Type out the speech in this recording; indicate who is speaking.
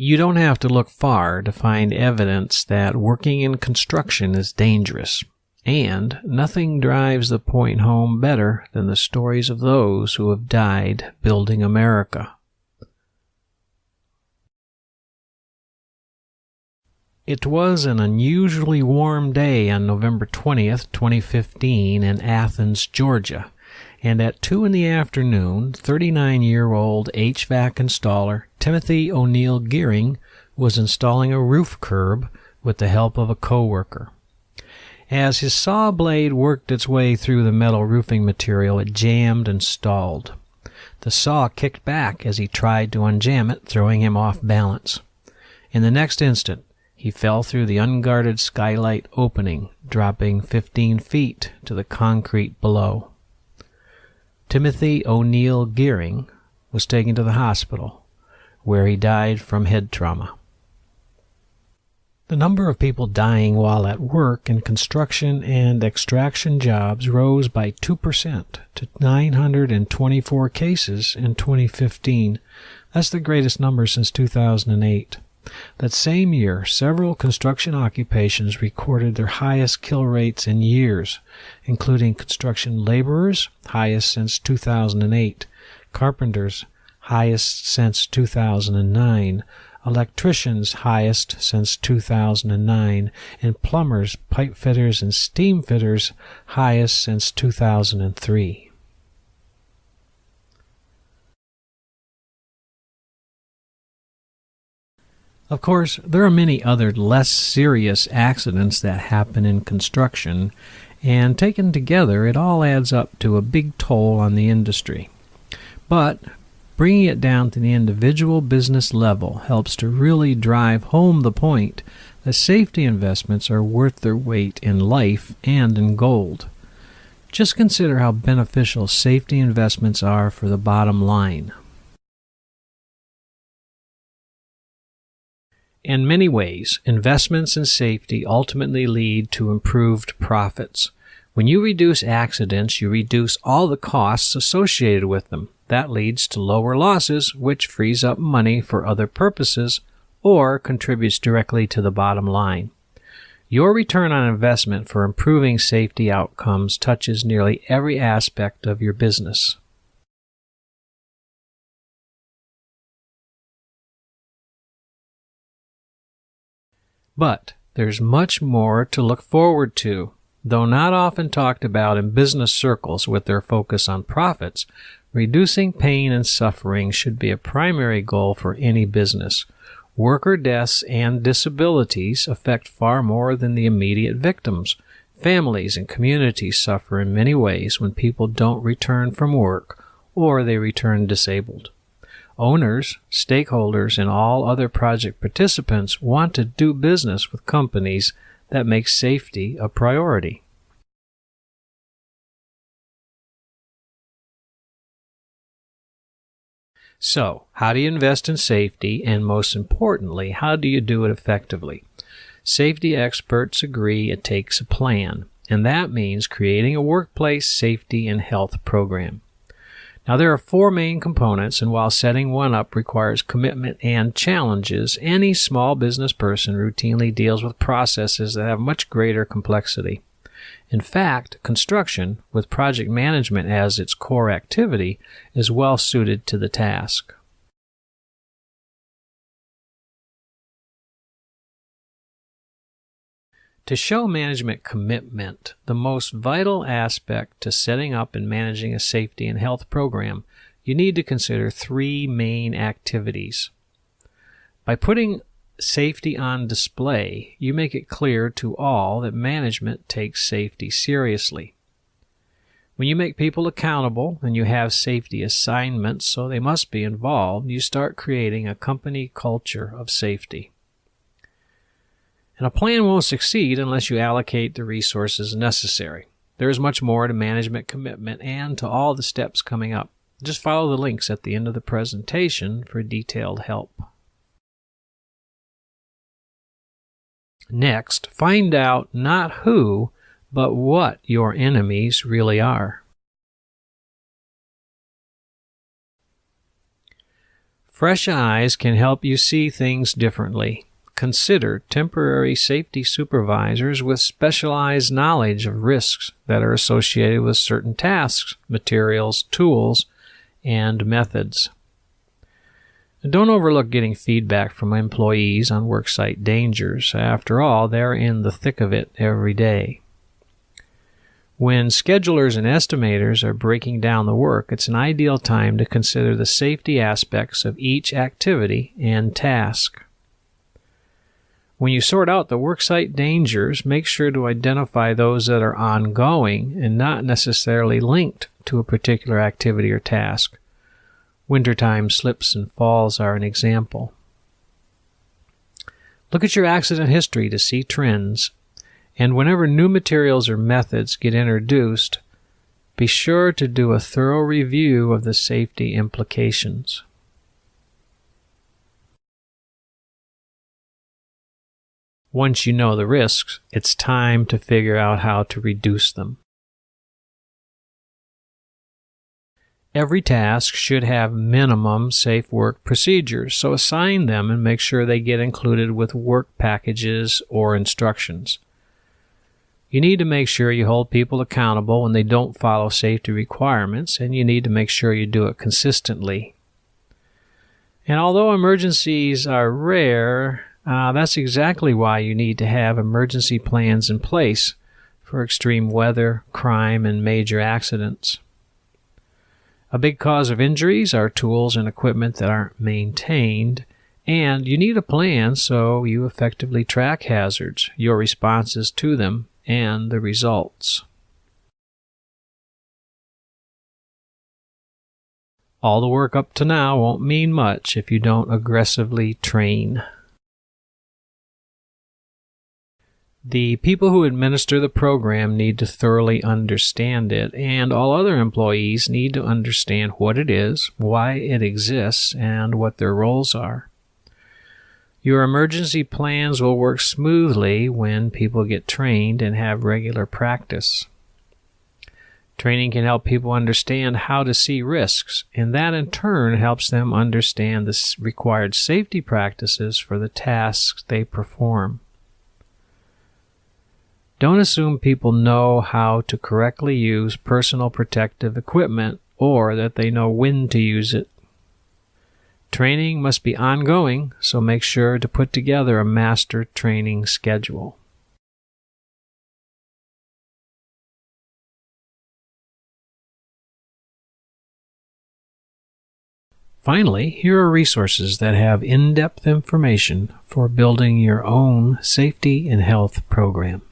Speaker 1: You don't have to look far to find evidence that working in construction is dangerous, and nothing drives the point home better than the stories of those who have died building America. It was an unusually warm day on November 20th, 2015 in Athens, Georgia, and at 2 in the afternoon, 39-year-old HVAC installer Timothy O'Neill Gearing was installing a roof curb with the help of a coworker. As his saw blade worked its way through the metal roofing material, it jammed and stalled. The saw kicked back as he tried to unjam it, throwing him off balance. In the next instant, he fell through the unguarded skylight opening, dropping 15 feet to the concrete below. Timothy O'Neill Gearing was taken to the hospital, where he died from head trauma. The number of people dying while at work in construction and extraction jobs rose by 2% to 924 cases in 2015. That's the greatest number since 2008. That same year, several construction occupations recorded their highest kill rates in years, including construction laborers, highest since 2008, carpenters, highest since 2009, electricians, highest since 2009, and plumbers, pipe fitters, and steam fitters, highest since 2003. Of course, there are many other less serious accidents that happen in construction, and taken together, it all adds up to a big toll on the industry. But bringing it down to the individual business level helps to really drive home the point that safety investments are worth their weight in life and in gold. Just consider how beneficial safety investments are for the bottom line. In many ways, investments in safety ultimately lead to improved profits. When you reduce accidents, you reduce all the costs associated with them. That leads to lower losses, which frees up money for other purposes or contributes directly to the bottom line. Your return on investment for improving safety outcomes touches nearly every aspect of your business. But there's much more to look forward to. Though not often talked about in business circles with their focus on profits, reducing pain and suffering should be a primary goal for any business. Worker deaths and disabilities affect far more than the immediate victims. Families and communities suffer in many ways when people don't return from work or they return disabled. Owners, stakeholders, and all other project participants want to do business with companies that make safety a priority. So, how do you invest in safety, and most importantly, how do you do it effectively? Safety experts agree it takes a plan, and that means creating a workplace safety and health program. Now, there are 4 main components, and while setting one up requires commitment and challenges, any small business person routinely deals with processes that have much greater complexity. In fact, construction, with project management as its core activity, is well suited to the task. To show management commitment, the most vital aspect to setting up and managing a safety and health program, you need to consider 3 main activities. By putting safety on display, you make it clear to all that management takes safety seriously. When you make people accountable and you have safety assignments, so they must be involved, you start creating a company culture of safety. And a plan won't succeed unless you allocate the resources necessary. There is much more to management commitment and to all the steps coming up. Just follow the links at the end of the presentation for detailed help. Next, find out not who, but what your enemies really are. Fresh eyes can help you see things differently. Consider temporary safety supervisors with specialized knowledge of risks that are associated with certain tasks, materials, tools, and methods. And don't overlook getting feedback from employees on worksite dangers. After all, they're in the thick of it every day. When schedulers and estimators are breaking down the work, it's an ideal time to consider the safety aspects of each activity and task. When you sort out the worksite dangers, make sure to identify those that are ongoing and not necessarily linked to a particular activity or task. Wintertime slips and falls are an example. Look at your accident history to see trends, and whenever new materials or methods get introduced, be sure to do a thorough review of the safety implications. Once you know the risks, it's time to figure out how to reduce them. Every task should have minimum safe work procedures, so assign them and make sure they get included with work packages or instructions. You need to make sure you hold people accountable when they don't follow safety requirements, and you need to make sure you do it consistently. And although emergencies are rare, that's exactly why you need to have emergency plans in place for extreme weather, crime, and major accidents. A big cause of injuries are tools and equipment that aren't maintained, and you need a plan so you effectively track hazards, your responses to them, and the results. All the work up to now won't mean much if you don't aggressively train. The people who administer the program need to thoroughly understand it, and all other employees need to understand what it is, why it exists, and what their roles are. Your emergency plans will work smoothly when people get trained and have regular practice. Training can help people understand how to see risks, and that in turn helps them understand the required safety practices for the tasks they perform. Don't assume people know how to correctly use personal protective equipment or that they know when to use it. Training must be ongoing, so make sure to put together a master training schedule. Finally, here are resources that have in-depth information for building your own safety and health program.